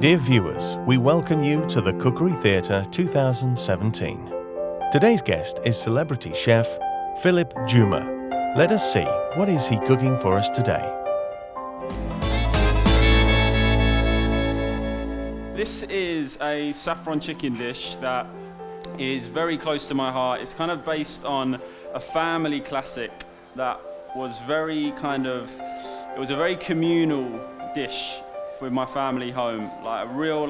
Dear viewers, we welcome you to the Cookery Theatre 2017. Today's guest is celebrity chef Philip Juma. Let us see, what is he cooking for us today? This is a saffron chicken dish that is very close to my heart. It's kind of based on a family classic that was it was a very communal dish with my family home, like a real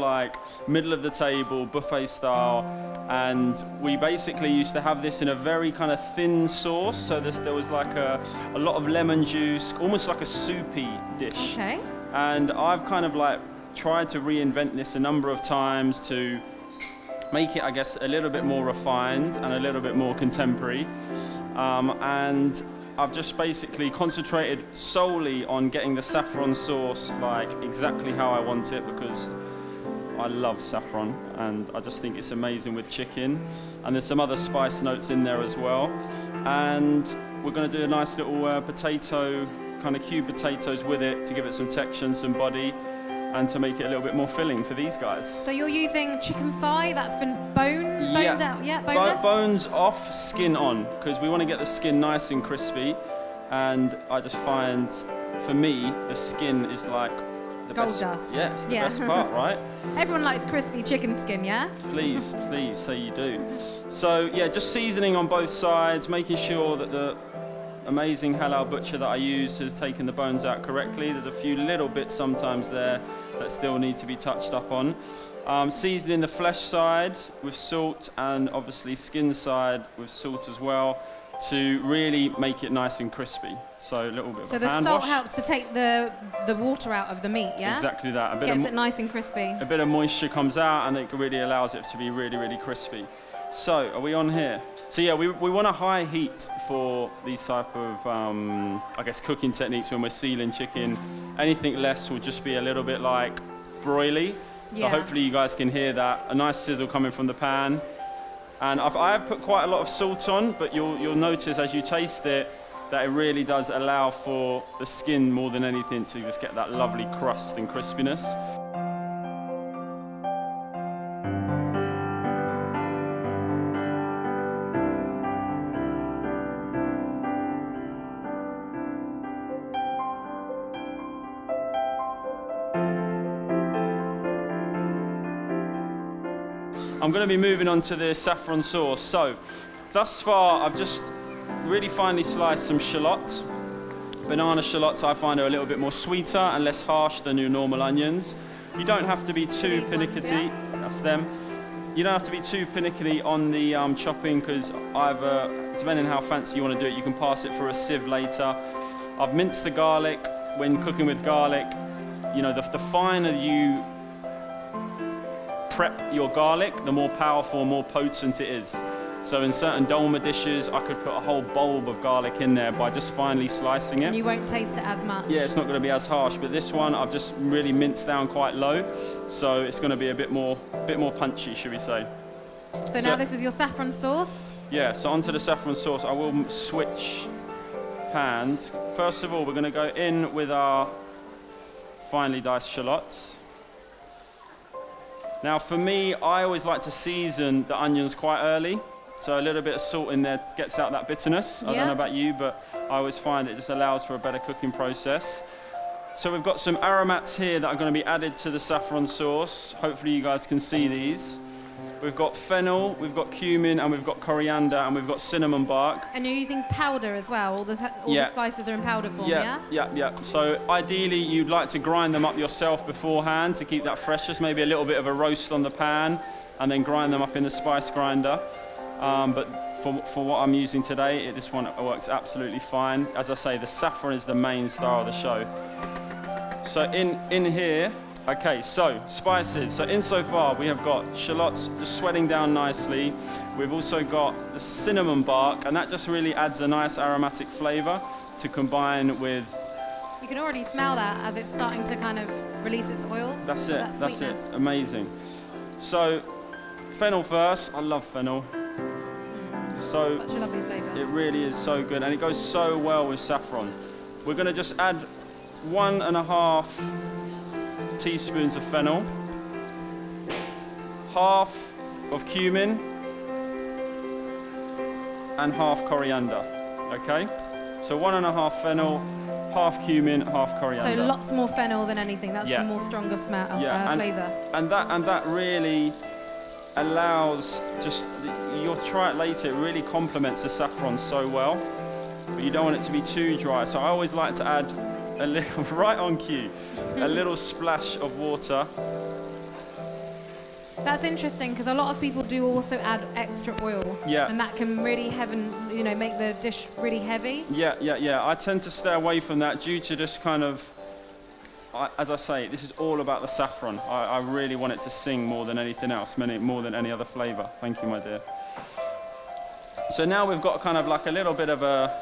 middle of the table buffet style, and we basically used to have this in a very kind of thin sauce, so there was like a lot of lemon juice, almost like a soupy dish. Okay. And I've kind of tried to reinvent this a number of times to make it, I guess, a little bit more refined and a little bit more contemporary, and I've just basically concentrated solely on getting the saffron sauce exactly how I want it, because I love saffron and I just think it's amazing with chicken. And there's some other spice notes in there as well. And we're going to do a nice little potato, kind of cube potatoes with it to give it some texture and some body, and to make it a little bit more filling for these guys. So you're using chicken thigh that's been boned out? Yeah, boneless? Bones off, skin on, because we want to get the skin nice and crispy. And I just find, for me, the skin is like the gold best. Dust. Yeah, it's the best part, right? Everyone likes crispy chicken skin, yeah? Please say you do. So yeah, just seasoning on both sides, making sure that the amazing halal butcher that I use has taken the bones out correctly. There's a few little bits sometimes there that still need to be touched up on. Seasoning the flesh side with salt, and obviously skin side with salt as well, to really make it nice and crispy. So a little bit of So a the hand salt wash. helps to take the water out of the meat, yeah? Exactly that. Gets it nice and crispy. A bit of moisture comes out and it really allows it to be really, really crispy. So, are we on here? So yeah, we want a high heat for these type of, I guess, cooking techniques when we're sealing chicken. Anything less will just be a little bit like broily. So Yeah. hopefully you guys can hear that. A nice sizzle coming from the pan. And I have put quite a lot of salt on, but you'll notice as you taste it that it really does allow for the skin more than anything to just get that lovely crust and crispiness. I'm going to be moving on to the saffron sauce. So, thus far, I've just really finely sliced some shallots. Banana shallots I find are a little bit more sweeter and less harsh than your normal onions. You don't have to be too finicky. That's them. You don't have to be too finicky on the chopping, because depending on how fancy you want to do it, you can pass it through a sieve later. I've minced the garlic. When cooking with garlic, the finer you prep your garlic, the more powerful, more potent it is. So in certain dolma dishes, I could put a whole bulb of garlic in there by just finely slicing it. And you won't taste it as much. Yeah, it's not going to be as harsh, but this one I've just really minced down quite low, so it's going to be a bit more punchy, should we say. So now this is your saffron sauce. Yeah, so onto the saffron sauce. I will switch pans. First of all, we're going to go in with our finely diced shallots. Now for me, I always like to season the onions quite early, so a little bit of salt in there gets out that bitterness. I don't know about you, but I always find it just allows for a better cooking process. So we've got some aromats here that are going to be added to the saffron sauce. Hopefully you guys can see these. We've got fennel, we've got cumin, and we've got coriander, and we've got cinnamon bark. And you're using powder as well. All the spices are in powder form, Yeah. So ideally, you'd like to grind them up yourself beforehand to keep that freshness. Maybe a little bit of a roast on the pan, and then grind them up in the spice grinder. But for what I'm using today, this one works absolutely fine. As I say, the saffron is the main star of the show. So in here. Okay, so spices. So insofar, we have got shallots just sweating down nicely. We've also got the cinnamon bark, and that just really adds a nice aromatic flavour to combine with. You can already smell that as it's starting to kind of release its oils. That's it. Amazing. So fennel first. I love fennel. So such a lovely flavour. It really is so good, and it goes so well with saffron. We're going to just add 1.5 teaspoons of fennel. half of cumin and half coriander, okay? So 1.5 fennel, half cumin, half coriander. So lots more fennel than anything. That's Yeah. the more stronger smell, and, flavour. And that really allows you'll try it later, it really complements the saffron so well, but you don't want it to be too dry. So I always like to add a little, right on cue, a little splash of water. That's interesting because a lot of people do also add extra oil. Yeah. And that can really make the dish really heavy. Yeah. I tend to stay away from that due to just kind of, as I say, this is all about the saffron. I really want it to sing more than anything else, more than any other flavour. Thank you, my dear. So now we've got kind of like a little bit of a,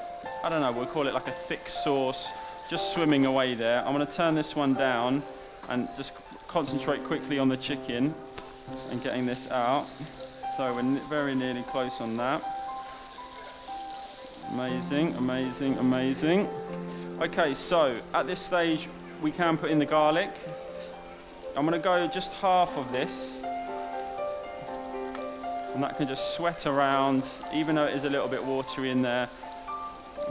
I don't know, we'll call it like a thick sauce, just swimming away there. I'm going to turn this one down and just concentrate quickly on the chicken and getting this out. So we're very nearly close on that. Amazing, amazing, amazing. Okay, so at this stage we can put in the garlic. I'm going to go just half of this, and that can just sweat around, even though it is a little bit watery in there.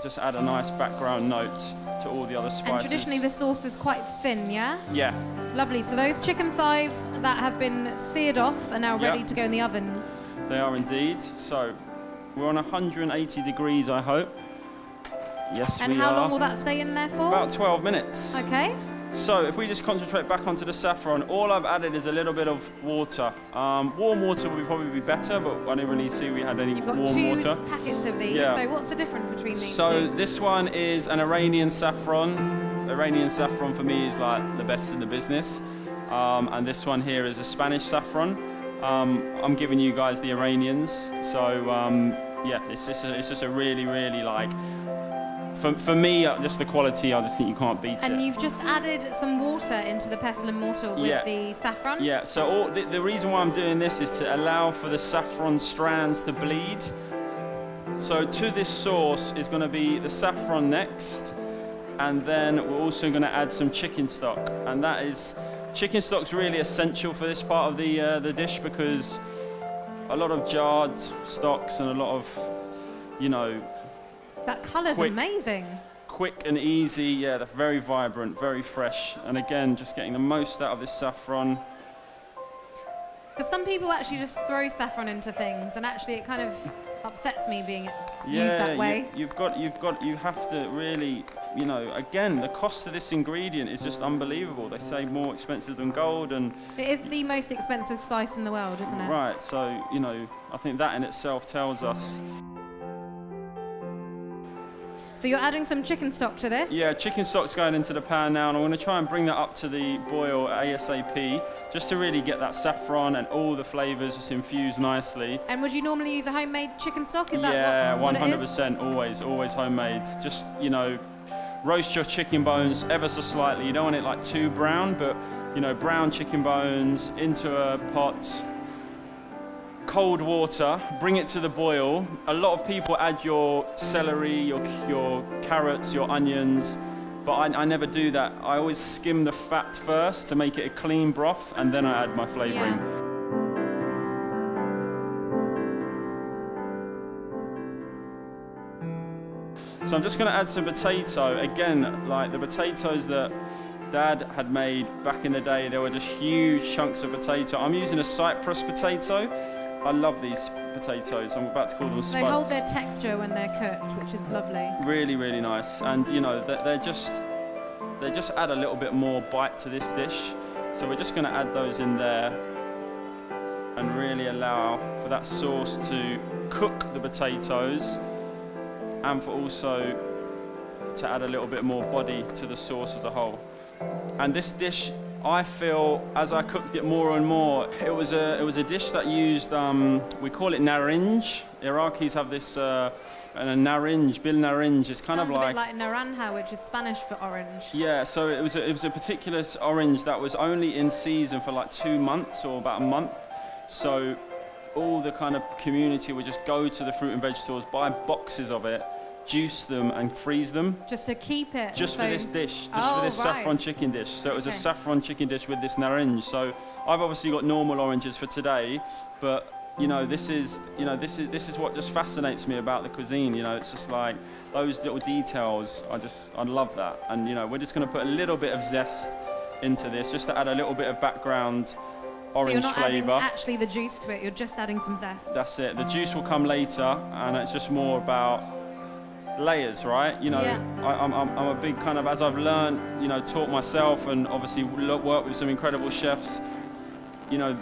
Just add a nice background note to all the other spices. And traditionally the sauce is quite thin, yeah? Yeah. Lovely. So those chicken thighs that have been seared off are now ready to go in the oven. They are indeed. So we're on 180 degrees, I hope. Yes, and we are. how long will that stay in there for? About 12 minutes. Okay. So if we just concentrate back onto the saffron, all I've added is a little bit of water. Warm water would probably be better, but I didn't really see we had any You've got warm two water. packets of these, Yeah. so what's the difference between these So two? this one is an Iranian saffron. Iranian saffron for me is like the best in the business. And this one here is a Spanish saffron. I'm giving you guys the Iranians. So yeah, it's just a really, really like, for me, just the quality, I just think you can't beat it. And you've just added some water into the pestle and mortar with the saffron? Yeah, so the reason why I'm doing this is to allow for the saffron strands to bleed. So to this sauce is going to be the saffron next, and then we're also going to add some chicken stock. And that is, chicken stock's really essential for this part of the dish, because a lot of jarred stocks and a lot of, you know, that colour's amazing. Quick and easy, yeah, they're very vibrant, very fresh. And again, just getting the most out of this saffron. Because some people actually just throw saffron into things, and actually it kind of upsets me being used that way. You have to really, you know, again, the cost of this ingredient is just unbelievable. They say more expensive than gold, and it is the most expensive spice in the world, isn't it? Right, so, you know, I think that in itself tells us. So you're adding some chicken stock to this? Yeah, chicken stock's going into the pan now, and I'm going to try and bring that up to the boil ASAP, just to really get that saffron and all the flavours just infused nicely. And would you normally use a homemade chicken stock? Is that what 100%, always homemade. Just, you know, roast your chicken bones ever so slightly. You don't want it like too brown, but, you know, brown chicken bones into a pot. Cold water, bring it to the boil. A lot of people add your celery, your carrots, your onions, but I never do that. I always skim the fat first to make it a clean broth, and then I add my flavouring. Yeah. So I'm just going to add some potato. Again, like the potatoes that Dad had made back in the day, they were just huge chunks of potato. I'm using a Cyprus potato. I love these potatoes. I'm about to call them spuds. They hold their texture when they're cooked, which is lovely. Really, really nice. And you know, they just add a little bit more bite to this dish. So we're just going to add those in there and really allow for that sauce to cook the potatoes, and for also to add a little bit more body to the sauce as a whole. And this dish, I feel, as I cooked it more and more, it was a dish that used, we call it narinj. Iraqis have this, narinj, bil narinj. It's kind Sounds of like a bit like naranja, which is Spanish for orange. Yeah, so it was a particular orange that was only in season for like 2 months or about a month. So all the kind of community would just go to the fruit and veg stores, buy boxes of it, juice them and freeze them. Just to keep it. Just for this dish, for this right. saffron chicken dish. So it was a Okay. saffron chicken dish with this naranj. So I've obviously got normal oranges for today, but you know, this is what just fascinates me about the cuisine. You know, it's just like those little details. I love that. And you know, we're just going to put a little bit of zest into this, just to add a little bit of background orange so you're not flavour. adding actually the juice to it, you're just adding some zest. That's it. The juice will come later, and it's just more about layers, right? You know, Yeah. I'm a big kind of, as I've learned, you know, taught myself, and obviously worked with some incredible chefs. You know,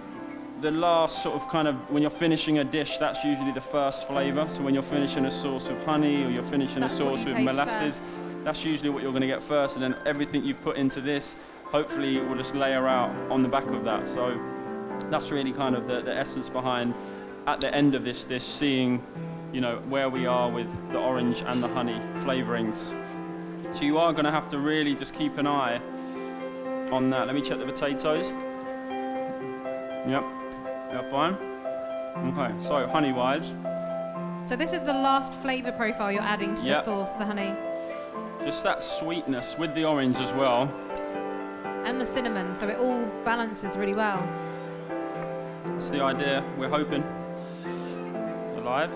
the last sort of kind of, when you're finishing a dish, that's usually the first flavour. So when you're finishing a sauce with honey, or you're finishing That's a what sauce you with taste molasses, first. that's usually what you're going to get first, and then everything you've put into this, hopefully it will just layer out on the back of that. So that's really kind of the essence behind, at the end of this dish, seeing, you know, where we are with the orange and the honey flavourings. So you are going to have to really just keep an eye on that. Let me check the potatoes. Yep, fine. Okay, so honey-wise, So this is the last flavour profile you're adding to the Yep. sauce, the honey. just that sweetness with the orange as well. And the cinnamon, so it all balances really well. That's the idea we're hoping. Alive.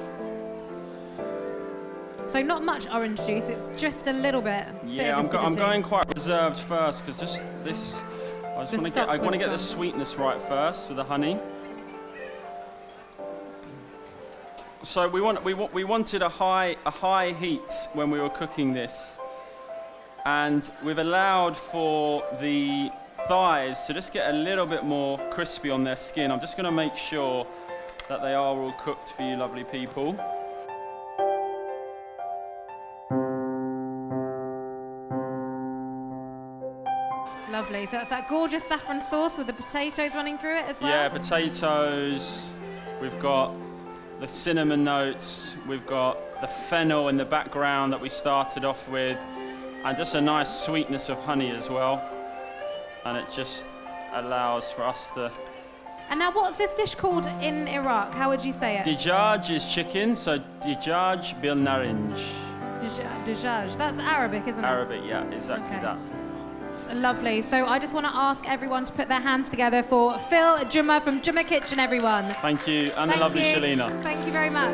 So not much orange juice, it's just a little bit. Yeah, I'm going quite reserved first, because just this, I The want to stock get was the gone. sweetness right first with the honey. So we wanted a high heat when we were cooking this, and we've allowed for the thighs to just get a little bit more crispy on their skin. I'm just going to make sure that they are all cooked for you lovely people. Lovely. So it's that gorgeous saffron sauce with the potatoes running through it as well. Yeah, potatoes. We've got the cinnamon notes. We've got the fennel in the background that we started off with, and just a nice sweetness of honey as well. And it just allows for us to... And now what's this dish called in Iraq? How would you say it? Dijaj is chicken, so dijaj bil naranj. Dijaj. That's Arabic, isn't it? Arabic, yeah, exactly Okay. that. Lovely. So I just want to ask everyone to put their hands together for Phil Juma from Juma Kitchen, everyone. Thank you, and the Thank lovely you. Shalina. Thank you very much.